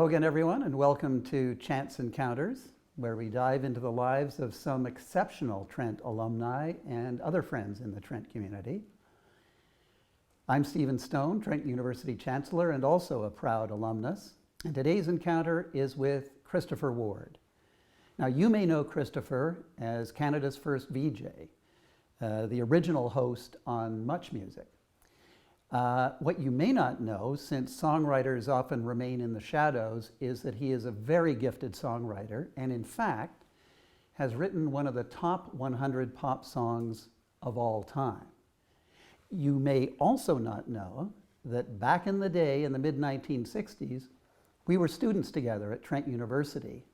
Hello again, everyone, and welcome to Chance Encounters, where we dive into the lives of some exceptional Trent alumni and other friends in the Trent community. I'm Stephen Stohn, Trent University Chancellor, and also a proud alumnus. And today's encounter is with Christopher Ward. Now, you may know Christopher as Canada's first VJ, the original host on MuchMusic. What you may not know, since songwriters often remain in the shadows, is that he is a very gifted songwriter and, in fact, has written one of the top 100 pop songs of all time. You may also not know that back in the day, in the mid-1960s, we were students together at Trent University.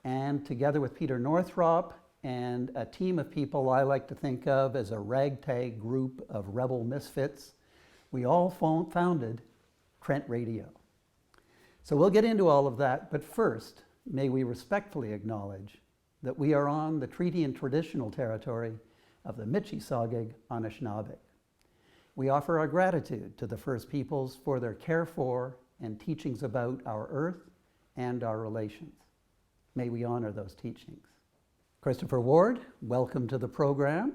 And together with Peter Northrop and a team of people I like to think of as a ragtag group of rebel misfits, we all founded Trent Radio. So we'll get into all of that, but first, may we respectfully acknowledge that we are on the treaty and traditional territory of the MuchMusic Anishinaabe. We offer our gratitude to the First Peoples for their care for and teachings about our earth and our relations. May we honor those teachings. Christopher Ward, welcome to the program.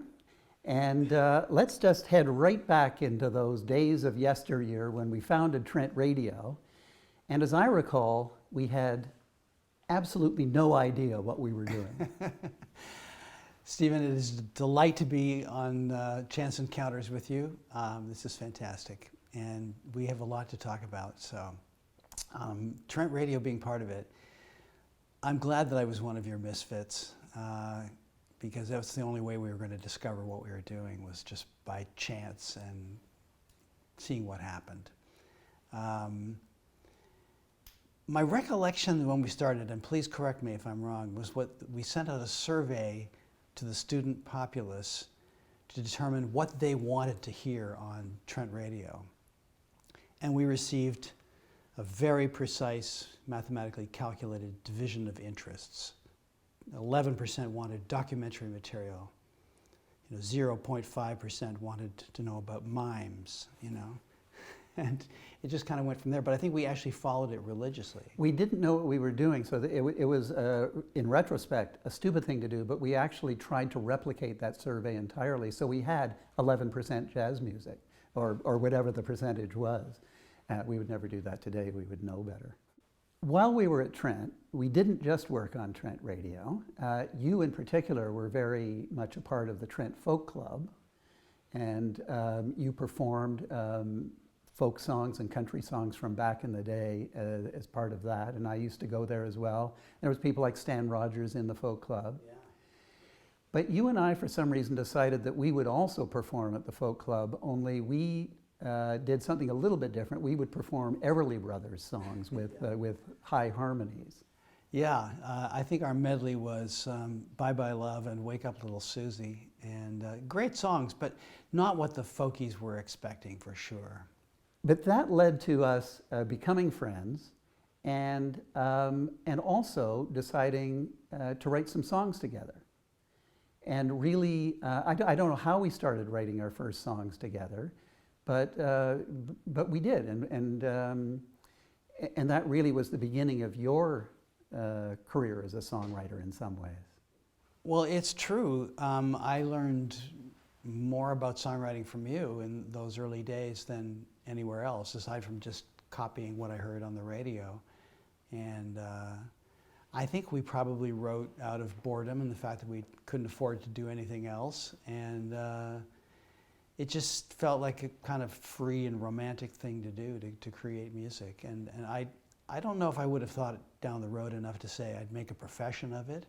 And let's just head right back into those days of yesteryear when we founded Trent Radio. And as I recall, we had absolutely no idea what we were doing. Stephen, it is a delight to be on Chance Encounters with you. This is fantastic, and we have a lot to talk about. So, Trent Radio being part of it, I'm glad that I was one of your misfits. Because that was the only way we were going to discover what we were doing, was just by chance and seeing what happened. My recollection when we started, and please correct me if I'm wrong, was we sent out a survey to the student populace to determine what they wanted to hear on Trent Radio. And we received a very precise, mathematically calculated division of interests. 11% wanted documentary material. 0.5% wanted to know about mimes, and it just kind of went from there. But I think we actually followed it religiously. We didn't know what we were doing, so it was, in retrospect, a stupid thing to do, but we actually tried to replicate that survey entirely. So we had 11% jazz music, or whatever the percentage was. We would never do that today. We would know better. While we were at Trent, we didn't just work on Trent Radio. You in particular were very much a part of the Trent Folk Club, and you performed folk songs and country songs from back in the day as part of that, and I used to go there as well. There was people like Stan Rogers in the folk club. Yeah. But you and I, for some reason, decided that we would also perform at the folk club, only we did something a little bit different. We would perform Everly Brothers songs with high harmonies. Yeah, I think our medley was Bye Bye Love and Wake Up Little Susie, and great songs, but not what the folkies were expecting, for sure. But that led to us becoming friends and also deciding to write some songs together. And really, I don't know how we started writing our first songs together, but we did, and that really was the beginning of your career as a songwriter in some ways. Well, it's true. I learned more about songwriting from you in those early days than anywhere else, aside from just copying what I heard on the radio. And I think we probably wrote out of boredom and the fact that we couldn't afford to do anything else. And it just felt like a kind of free and romantic thing to do, to create music. And I don't know if I would have thought down the road enough to say I'd make a profession of it,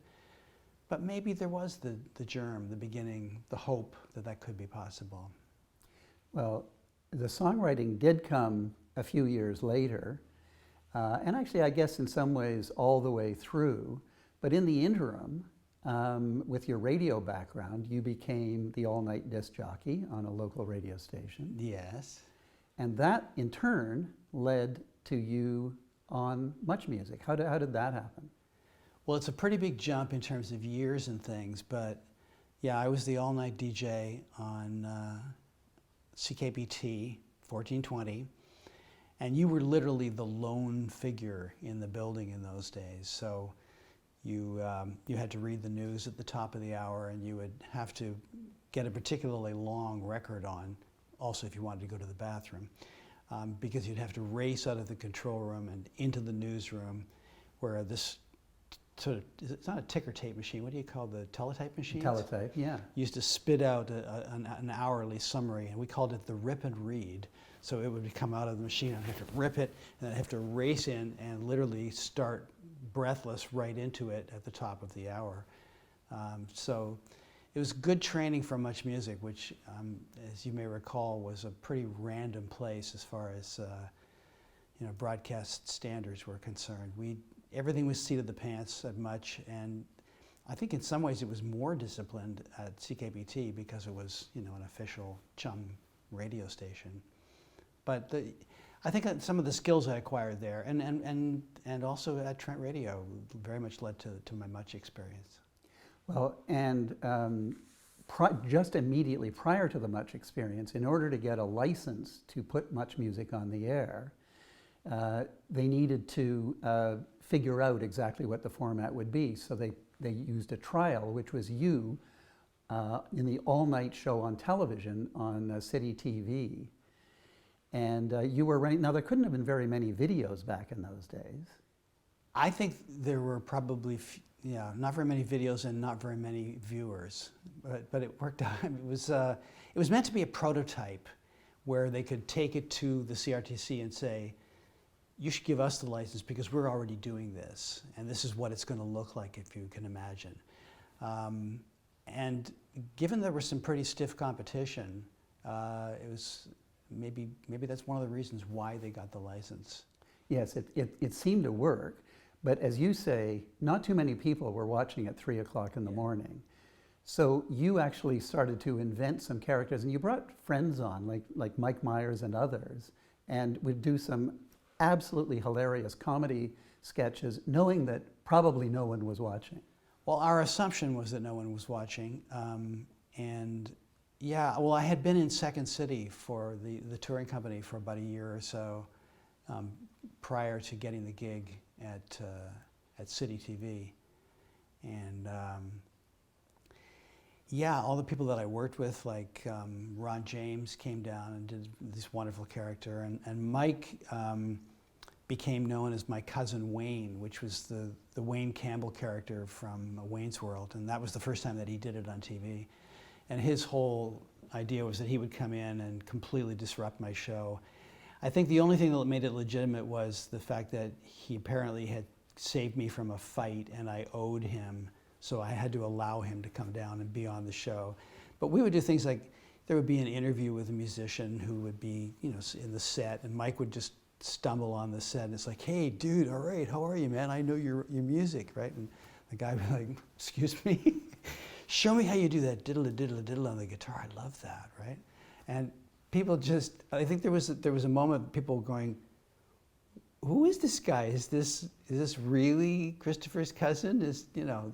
but maybe there was the germ, the beginning, the hope that could be possible. Well, the songwriting did come a few years later, and actually I guess in some ways all the way through, but in the interim, with your radio background, you became the all-night disc jockey on a local radio station. Yes. And that, in turn, led to you on MuchMusic. How did that happen? Well, it's a pretty big jump in terms of years and things, but yeah, I was the all-night DJ on CKPT 1420, And you were literally the lone figure in the building in those days. So you had to read the news at the top of the hour, and you would have to get a particularly long record on, also if you wanted to go to the bathroom, because you'd have to race out of the control room and into the newsroom, where this sort of, it's not a ticker tape machine, what do you call the teletype machine? Teletype, yeah. Used to spit out an hourly summary, and we called it the rip and read. So it would come out of the machine, I'd have to rip it, and I'd have to race in and literally start breathless right into it at the top of the hour. So it was good training for MuchMusic, which, as you may recall, was a pretty random place as far as broadcast standards were concerned. Everything was seat of the pants at Much, and I think in some ways it was more disciplined at CKBT because it was, an official chum radio station. But I think that some of the skills I acquired there, and also at Trent Radio, very much led to my Much experience. Well, and just immediately prior to the Much experience, in order to get a license to put MuchMusic on the air, they needed to figure out exactly what the format would be. So they used a trial, which was you in the all-night show on television on City TV. And you were right. Now, there couldn't have been very many videos back in those days. I think there were probably, not very many videos and not very many viewers. But it worked out. It was meant to be a prototype where they could take it to the CRTC and say, you should give us the license because we're already doing this, and this is what it's going to look like, if you can imagine. And given there was some pretty stiff competition, it was maybe that's one of the reasons why they got the license. Yes, it seemed to work, but as you say, not too many people were watching at 3 o'clock in the morning. So you actually started to invent some characters, and you brought friends on, like Mike Myers and others, and would do some absolutely hilarious comedy sketches, knowing that probably no one was watching. Well, our assumption was that no one was watching, and yeah, well, I had been in Second City for the touring company for about a year or so prior to getting the gig at City TV, and yeah, all the people that I worked with, like Ron James, came down and did this wonderful character, and Mike became known as my cousin Wayne, which was the Wayne Campbell character from Wayne's World, and that was the first time that he did it on TV. And his whole idea was that he would come in and completely disrupt my show. I think the only thing that made it legitimate was the fact that he apparently had saved me from a fight and I owed him, so I had to allow him to come down and be on the show. But we would do things like, there would be an interview with a musician who would be, in the set, and Mike would just stumble on the set, and it's like, hey, dude, all right, how are you, man? I know your music, right? And the guy would be like, excuse me? Show me how you do that diddle-a-diddle-a-diddle on the guitar. I love that, right? And people just, I think there was a moment people going, who is this guy? Is this really Christopher's cousin?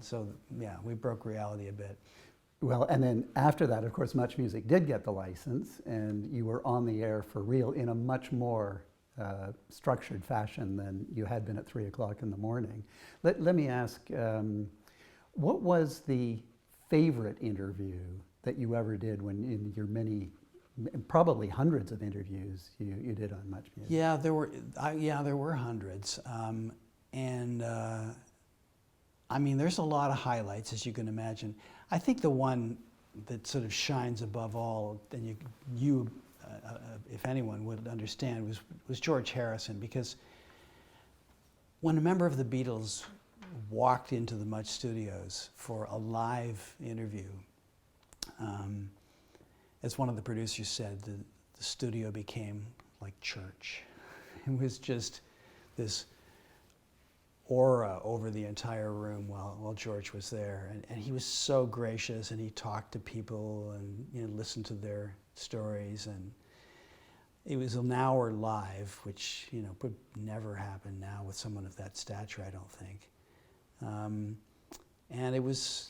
So yeah, we broke reality a bit. Well, and then after that, of course, MuchMusic did get the license, and you were on the air for real in a much more structured fashion than you had been at 3 o'clock in the morning. Let me ask, what was the favorite interview that you ever did when in your many, probably hundreds of interviews you did on MuchMusic? Yeah, there were hundreds, and I mean, there's a lot of highlights, as you can imagine. I think the one that sort of shines above all, and you if anyone would understand, was George Harrison, because when a member of the Beatles walked into the Much Studios for a live interview, as one of the producers said, the studio became like church. It was just this aura over the entire room while George was there, and he was so gracious, and he talked to people and listened to their stories, and it was an hour live, which would never happen now with someone of that stature, I don't think. And it was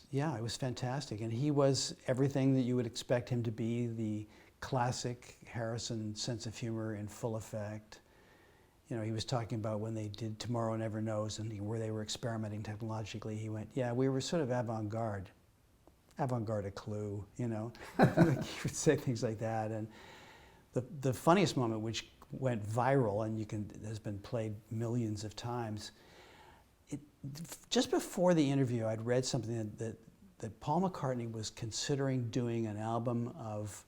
fantastic, and he was everything that you would expect him to be, the classic Harrison sense of humor in full effect. he was talking about when they did Tomorrow Never Knows and where they were experimenting technologically. He went, yeah, we were sort of avant-garde a clue, He would say things like that. And the funniest moment, which went viral and has been played millions of times, just before the interview, I'd read something that Paul McCartney was considering doing an album of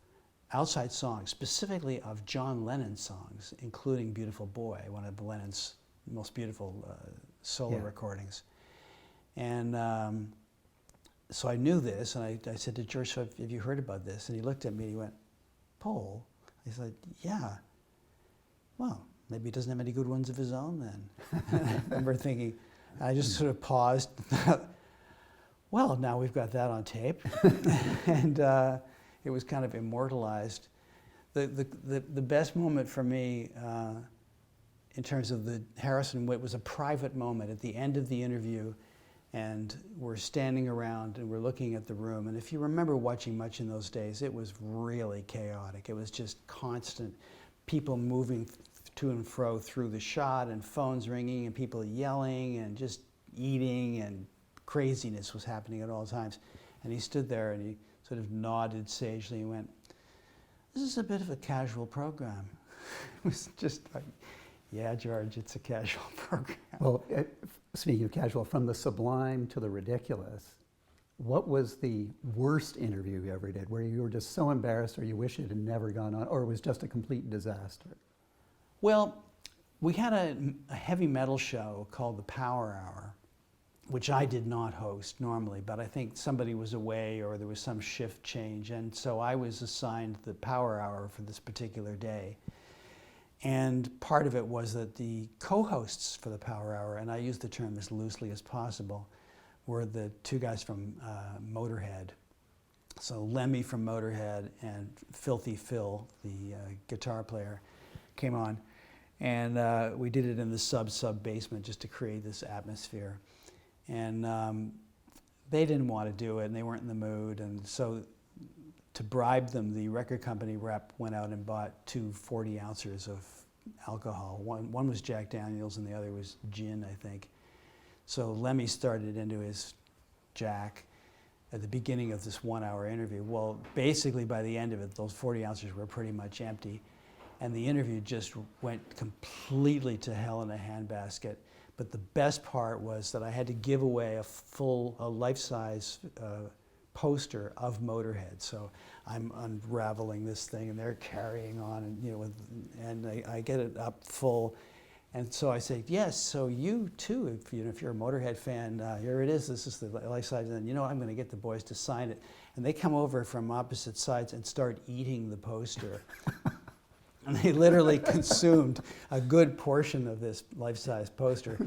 outside songs, specifically of John Lennon's songs, including Beautiful Boy, one of Lennon's most beautiful solo recordings. And so I knew this, and I said to George, so have you heard about this? And he looked at me and he went, Paul? I said, yeah. Well, maybe he doesn't have any good ones of his own then. I remember thinking, I just sort of paused. Well, now we've got that on tape. And it was kind of immortalized. The best moment for me in terms of the Harrison Whit was a private moment at the end of the interview, and we're standing around and we're looking at the room. And if you remember watching Much in those days, it was really chaotic. It was just constant people moving to and fro through the shot, and phones ringing, and people yelling, and just eating, and craziness was happening at all times. And he stood there and he sort of nodded sagely and went, this is a bit of a casual program. It was just like, yeah, George, it's a casual program. Well, speaking of casual, from the sublime to the ridiculous, what was the worst interview you ever did, where you were just so embarrassed or you wish it had never gone on, or it was just a complete disaster? Well, we had a heavy metal show called the Power Hour, which I did not host normally, but I think somebody was away or there was some shift change, and so I was assigned the Power Hour for this particular day. And part of it was that the co-hosts for the Power Hour, and I use the term as loosely as possible, were the two guys from Motorhead. So Lemmy from Motorhead and Filthy Phil, the guitar player, came on. And we did it in the sub basement just to create this atmosphere. And they didn't want to do it, and they weren't in the mood. And so to bribe them, the record company rep went out and bought 2 40-ounces of alcohol. One was Jack Daniels and the other was gin, I think. So Lemmy started into his Jack at the beginning of this 1-hour interview. Well, basically by the end of it, those 40 ounces were pretty much empty. And the interview just went completely to hell in a handbasket. But the best part was that I had to give away a life-size poster of Motorhead. So I'm unraveling this thing, and they're carrying on, and I get it up full. And so I say, yes, so you too, if you're a Motorhead fan, here it is, this is the life-size, and I'm going to get the boys to sign it. And they come over from opposite sides and start eating the poster. And they literally consumed a good portion of this life-size poster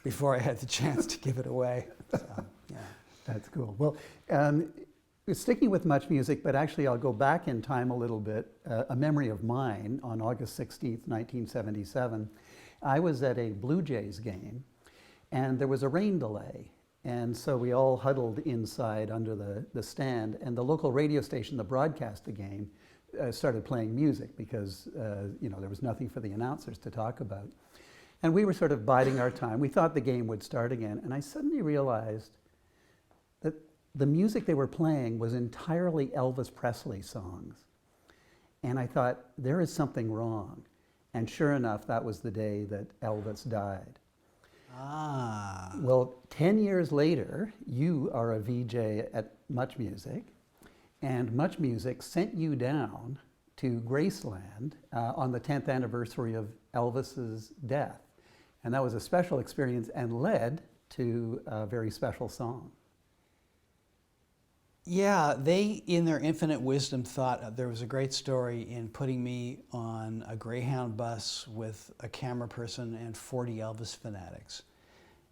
before I had the chance to give it away. So, yeah. That's cool. Well, sticking with MuchMusic, but actually I'll go back in time a little bit. A memory of mine, on August 16th, 1977, I was at a Blue Jays game, and there was a rain delay. And so we all huddled inside under the stand, and the local radio station that broadcast the game started playing music because there was nothing for the announcers to talk about. And we were sort of biding our time. We thought the game would start again, and I suddenly realized that the music they were playing was entirely Elvis Presley songs. And I thought, there is something wrong. And sure enough, that was the day that Elvis died. Ah. Well, 10 years later, you are a VJ at MuchMusic, and MuchMusic sent you down to Graceland on the 10th anniversary of Elvis's death. And that was a special experience and led to a very special song. Yeah, they, in their infinite wisdom, thought there was a great story in putting me on a Greyhound bus with a camera person and 40 Elvis fanatics.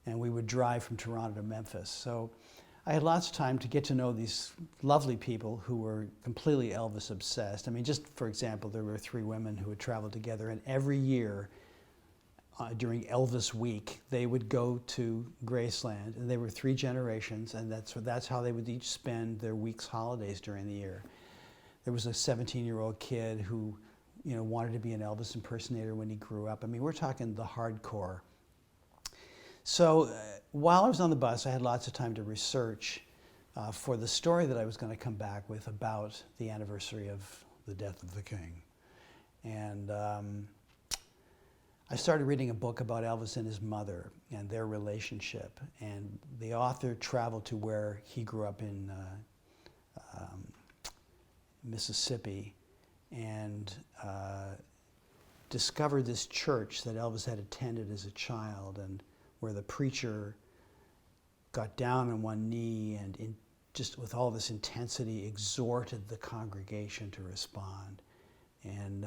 And we would drive from Toronto to Memphis. So I had lots of time to get to know these lovely people who were completely Elvis obsessed. I mean, just for example, there were 3 women who had traveled together, and every year during Elvis Week, they would go to Graceland, and they were 3 generations, and that's how they would each spend their week's holidays during the year. There was a 17-year-old kid who wanted to be an Elvis impersonator when he grew up. I mean, we're talking the hardcore. So while I was on the bus, I had lots of time to research for the story that I was going to come back with about the anniversary of the death of the king. And I started reading a book about Elvis and his mother and their relationship. And the author traveled to where he grew up in Mississippi and discovered this church that Elvis had attended as a child, and where the preacher got down on one knee and just with all this intensity exhorted the congregation to respond. And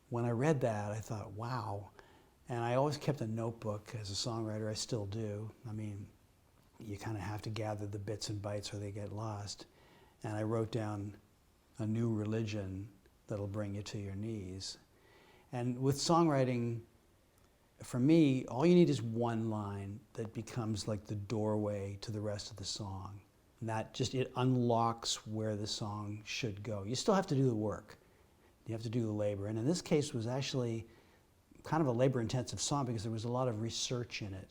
when I read that, I thought, wow. And I always kept a notebook as a songwriter. I still do. I mean, you kind of have to gather the bits and bytes or they get lost. And I wrote down a new religion that'll bring you to your knees. And with songwriting, for me, all you need is one line that becomes like the doorway to the rest of the song. And that just, it unlocks where the song should go. You still have to do the work. You have to do the labor. And in this case, was actually kind of a labor-intensive song because there was a lot of research in it.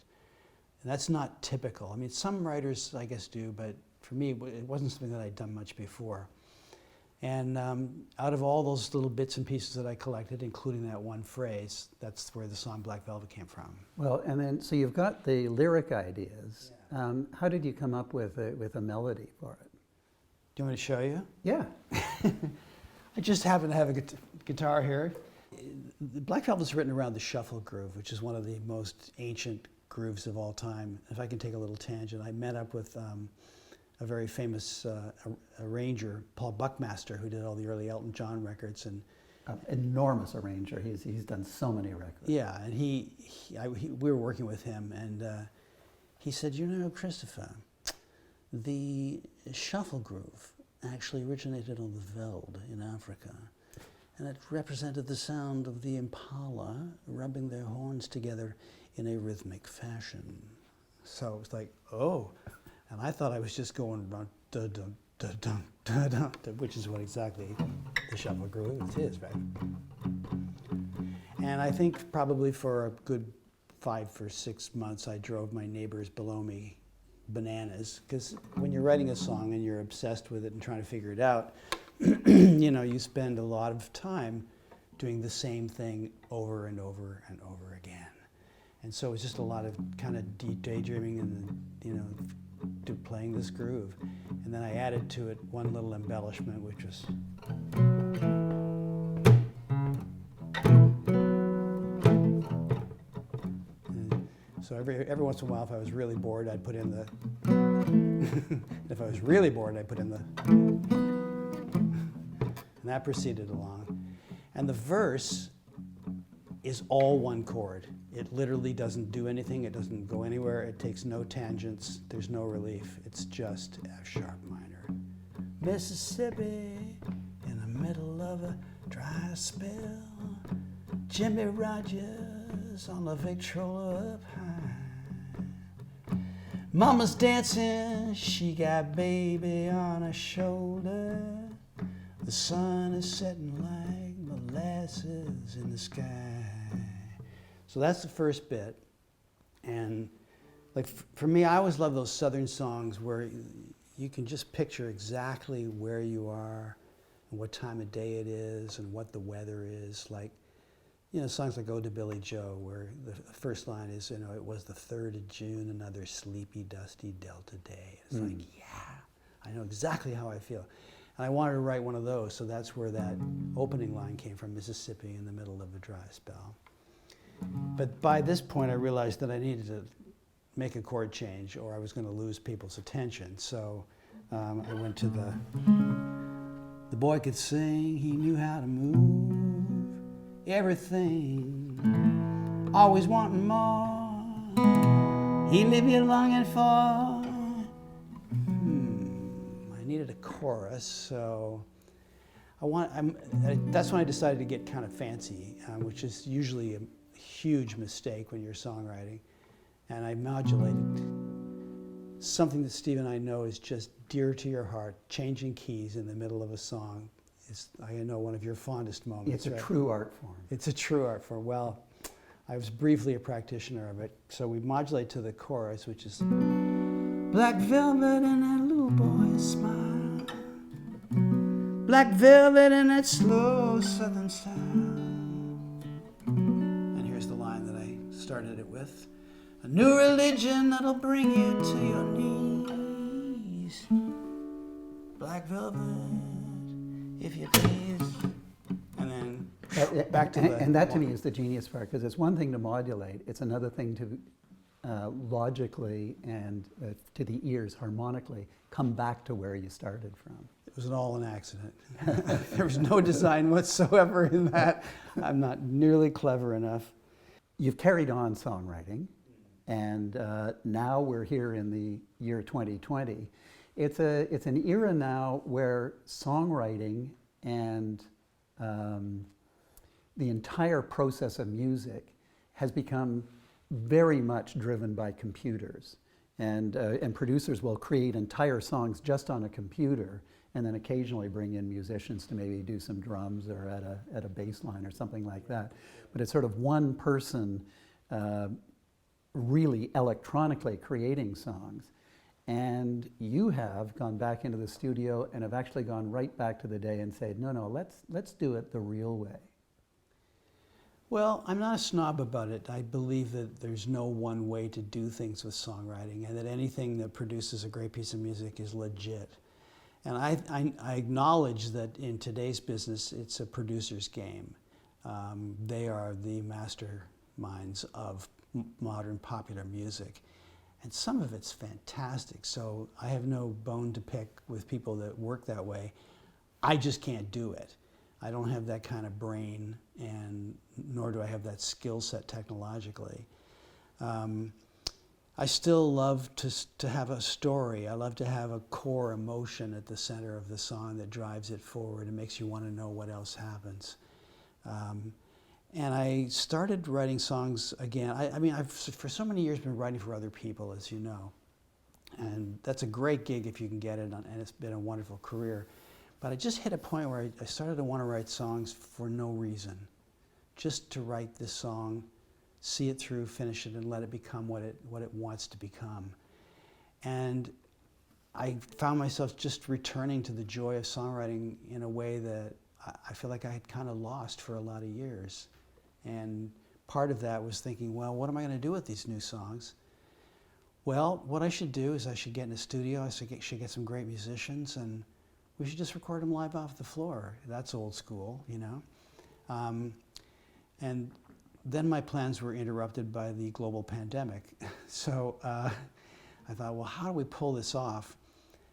And that's not typical. I mean, some writers, I guess, do, but for me, it wasn't something that I'd done much before. And out of all those little bits and pieces that I collected, including that one phrase, that's where the song Black Velvet came from. Well, and then, so you've got the lyric ideas. Yeah. How did you come up with a melody for it? Do you want me to show you? Yeah. I just happen to have a guitar here. Black Velvet's written around the shuffle groove, which is one of the most ancient grooves of all time. If I can take a little tangent, I met up with a very famous arranger, Paul Buckmaster, who did all the early Elton John records. And enormous arranger. He's done so many records. Yeah, and we were working with him, and he said, Christopher, the shuffle groove actually originated on the veld in Africa, and it represented the sound of the impala rubbing their horns together in a rhythmic fashion. So it was like, oh. And I thought I was just going dun dun dun dun dun dun, which is what exactly the shuffle groove is, right? And I think probably for a good 5 or 6 months, I drove my neighbors below me bananas, because when you're writing a song and you're obsessed with it and trying to figure it out, you spend a lot of time doing the same thing over and over and over again. And so it was just a lot of kind of daydreaming and, playing this groove. And then I added to it one little embellishment, which was... So every once in a while, if I was really bored, I'd put in the... if I was really bored, I'd put in the... And that proceeded along. And the verse is all one chord. It literally doesn't do anything. It doesn't go anywhere. It takes no tangents. There's no relief. It's just F sharp minor. Mississippi, in the middle of a dry spell, Jimmy Rogers on the Victrola up high. Mama's dancing, she got baby on her shoulder. The sun is setting like molasses in the sky. So that's the first bit. And like for me, I always love those Southern songs where you can just picture exactly where you are and what time of day it is and what the weather is. Like, songs like Ode to Billy Joe, where the first line is, it was the 3rd of June, another sleepy, dusty Delta day. It's like, yeah, I know exactly how I feel. And I wanted to write one of those, so that's where that opening line came from, Mississippi in the middle of a dry spell. But by this point, I realized that I needed to make a chord change or I was going to lose people's attention. So I went to the boy could sing, he knew how to move, everything, always wanting more, he lived you longing for. I needed a chorus, so that's when I decided to get kind of fancy, which is usually a huge mistake when you're songwriting. And I modulated something that Steve and I know is just dear to your heart, changing keys in the middle of a song. is, I know, one of your fondest moments. It's a right? true art form. It's a true art form. Well, I was briefly a practitioner of it. So we modulate to the chorus, which is black velvet and that little boy's smile, black velvet and that slow southern sound. And here's the line that I started it with. A new religion that'll bring you to your knees. Black velvet, if you please. And then back to the... And that to me is the genius part, because it's one thing to modulate, it's another thing to logically and to the ears harmonically come back to where you started from. It was all an accident. There was no design whatsoever in that. I'm not nearly clever enough. You've carried on songwriting, and now we're here in the year 2020. It's an era now where songwriting and the entire process of music has become very much driven by computers. And producers will create entire songs just on a computer and then occasionally bring in musicians to maybe do some drums or at a bass line or something like that. But it's sort of one person really electronically creating songs. And you have gone back into the studio and have actually gone right back to the day and said, no, let's do it the real way. Well, I'm not a snob about it. I believe that there's no one way to do things with songwriting, and that anything that produces a great piece of music is legit. And I acknowledge that in today's business, it's a producer's game. They are the masterminds of modern popular music. And some of it's fantastic, so I have no bone to pick with people that work that way. I just can't do it. I don't have that kind of brain, and nor do I have that skill set technologically. I still love to have a story. I love to have a core emotion at the center of the song that drives it forward and makes you want to know what else happens. And I started writing songs again. I mean, I've for so many years been writing for other people, as you know. And that's a great gig if you can get it, and it's been a wonderful career. But I just hit a point where I started to want to write songs for no reason. Just to write this song, see it through, finish it, and let it become what it wants to become. And I found myself just returning to the joy of songwriting in a way that I feel like I had kind of lost for a lot of years. And part of that was thinking, well, what am I going to do with these new songs? Well, what I should do is I should get in a studio, I should get some great musicians, and we should just record them live off the floor. That's old school, you know. And then my plans were interrupted by the global pandemic. So I thought, well, how do we pull this off?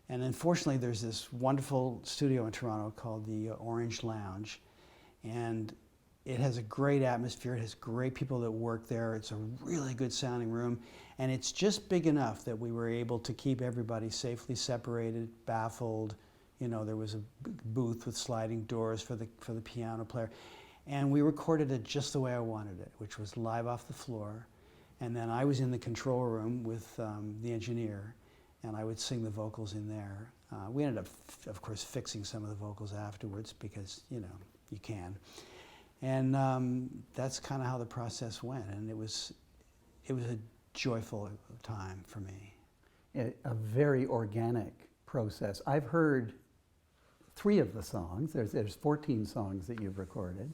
And unfortunately, there's this wonderful studio in Toronto called the Orange Lounge. And it has a great atmosphere. It has great people that work there. It's a really good sounding room. And it's just big enough that we were able to keep everybody safely separated, baffled. You know, there was a booth with sliding doors for the piano player. And we recorded it just the way I wanted it, which was live off the floor. And then I was in the control room with the engineer, and I would sing the vocals in there. We ended up, of course, fixing some of the vocals afterwards because, you know, you can. And that's kind of how the process went. And it was a joyful time for me. A very organic process. I've heard 3 of the songs. There's 14 songs that you've recorded,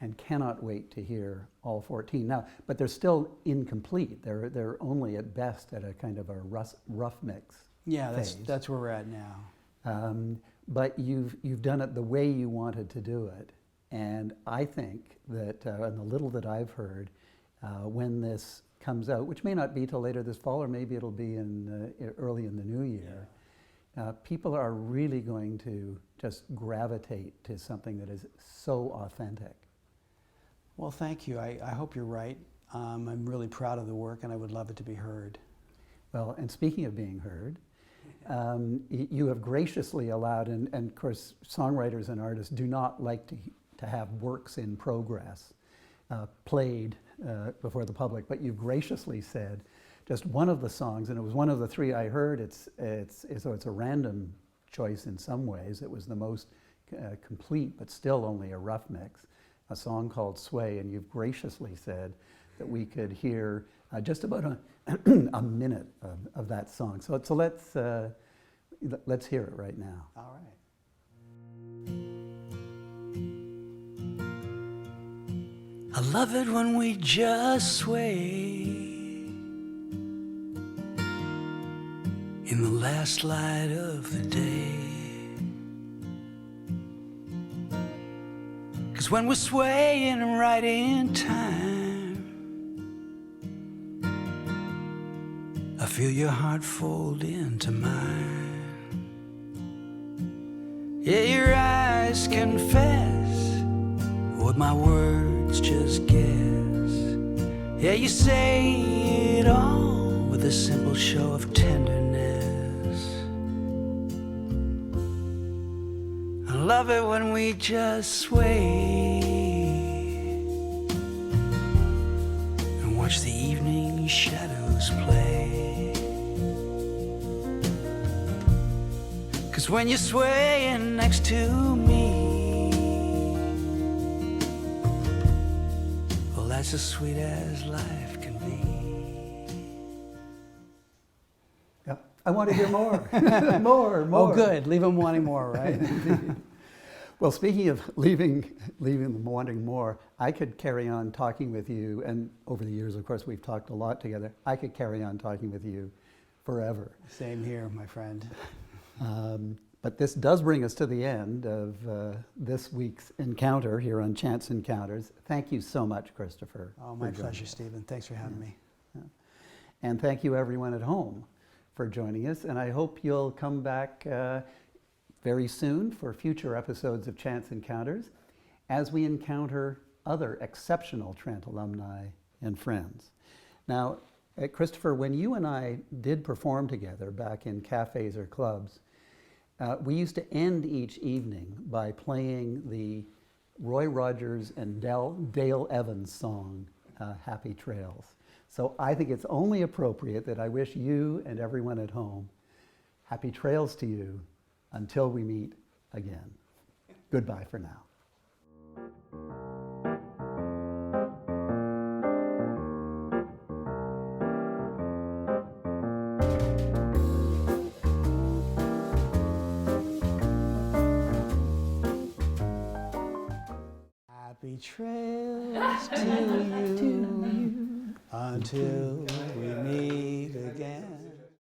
and cannot wait to hear all 14. Now, but they're still incomplete. They're only at best at a kind of a rough mix. Yeah, phase. that's where we're at now. But you've done it the way you wanted to do it, and I think that in the little that I've heard, when this comes out, which may not be till later this fall, or maybe it'll be early in the new year. People are really going to just gravitate to something that is so authentic. Well, thank you. I hope you're right. I'm really proud of the work, and I would love it to be heard. Well, and speaking of being heard, you have graciously allowed, and of course, songwriters and artists do not like to have works in progress played before the public, but you've graciously said, just one of the songs, and it was one of the 3 I heard, so it's a random choice in some ways. It was the most complete, but still only a rough mix, a song called Sway, and you've graciously said that we could hear just about a minute of that song. So let's hear it right now. All right. I love it when we just sway in the last light of the day. 'Cause when we're swaying right in time, I feel your heart fold into mine. Yeah, your eyes confess what my words just guess. Yeah, you say it all with a simple show of tenderness. I love it when we just sway and watch the evening shadows play. 'Cause when you're swaying next to me, that's as sweet as life can be. Yeah, I want to hear more. more. Oh, good. Leave them wanting more, right? Well, speaking of leaving them wanting more, I could carry on talking with you, and over the years, of course, we've talked a lot together. I could carry on talking with you forever. Same here, my friend. But this does bring us to the end of this week's encounter here on Chance Encounters. Thank you so much, Christopher. Oh, my pleasure, Stephen. Thanks for having me. Yeah. And thank you, everyone at home, for joining us. And I hope you'll come back very soon for future episodes of Chance Encounters as we encounter other exceptional Trent alumni and friends. Now, Christopher, when you and I did perform together back in cafes or clubs, we used to end each evening by playing the Roy Rogers and Dale Evans song, Happy Trails. So I think it's only appropriate that I wish you and everyone at home happy trails to you until we meet again. Goodbye for now. Happy trails to you until we meet